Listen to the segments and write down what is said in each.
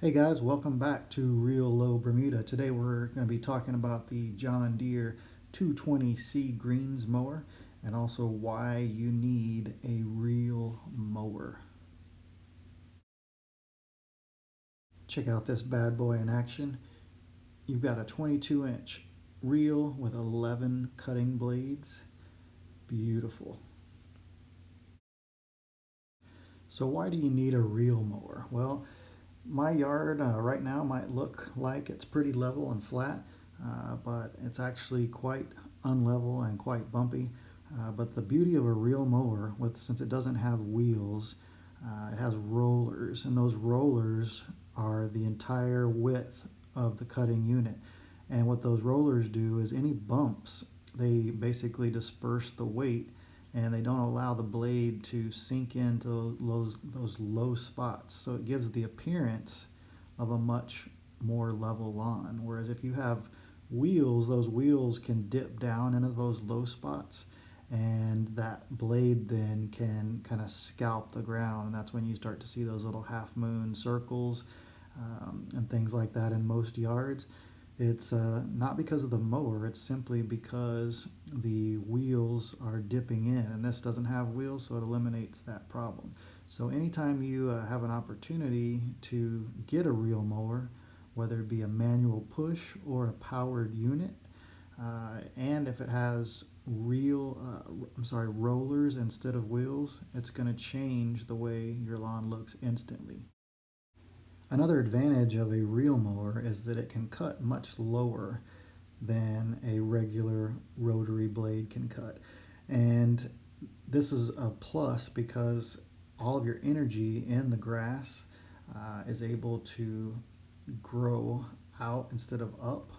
Hey guys, welcome back to Real Low Bermuda. Today we're going to be talking about the John Deere 220C Greens Mower and also why you need a reel mower. Check out this bad boy in action. You've got a 22-inch reel with 11 cutting blades. Beautiful. So why do you need a reel mower? Well, my yard right now might look like it's pretty level and flat, but it's actually quite unlevel and quite bumpy. But the beauty of a reel mower, since it doesn't have wheels, it has rollers, and those rollers are the entire width of the cutting unit. And what those rollers do is any bumps, they basically disperse the weight and they don't allow the blade to sink into those low spots. So it gives the appearance of a much more level lawn. Whereas if you have wheels, those wheels can dip down into those low spots and that blade then can kind of scalp the ground. And that's when you start to see those little half moon circles and things like that in most yards. It's not because of the mower, it's simply because the wheels are dipping in, and this doesn't have wheels, so it eliminates that problem. So anytime you have an opportunity to get a reel mower, whether it be a manual push or a powered unit, and if it has rollers instead of wheels, it's going to change the way your lawn looks instantly. Another advantage of a reel mower is that it can cut much lower than a regular rotary blade can cut. And this is a plus because all of your energy in the grass is able to grow out instead of up.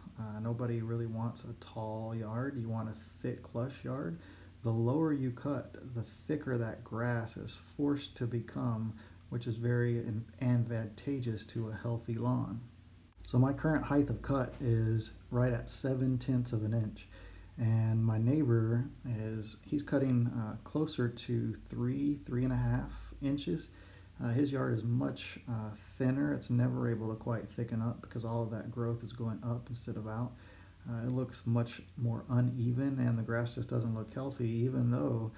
Nobody really wants a tall yard. You want a thick, lush yard. The lower you cut, the thicker that grass is forced to become, which is very advantageous to a healthy lawn. So my current height of cut is right at 7/10 of an inch. And my neighbor he's cutting closer to 3.5 inches. His yard is much thinner. It's never able to quite thicken up because all of that growth is going up instead of out. It looks much more uneven and the grass just doesn't look healthy, even though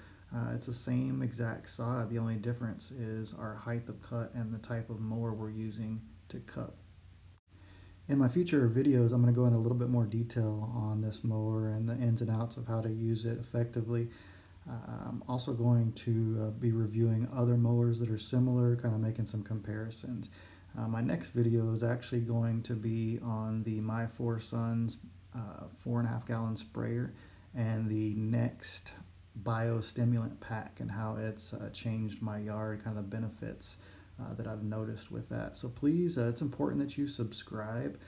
it's the same exact sod. The only difference is our height of cut and the type of mower we're using to cut. In my future videos, I'm going to go into a little bit more detail on this mower and the ins and outs of how to use it effectively. I'm also going to be reviewing other mowers that are similar, kind of making some comparisons. My next video is actually going to be on the My Four Sons 4.5 gallon sprayer and the N-ext Bio-Stimulant pack and how it's changed my yard, kind of the benefits that I've noticed with that. So please, it's important that you subscribe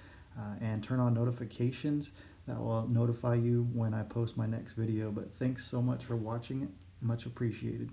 and turn on notifications. That will notify you when I post my next video. But thanks so much for watching it. Much appreciated.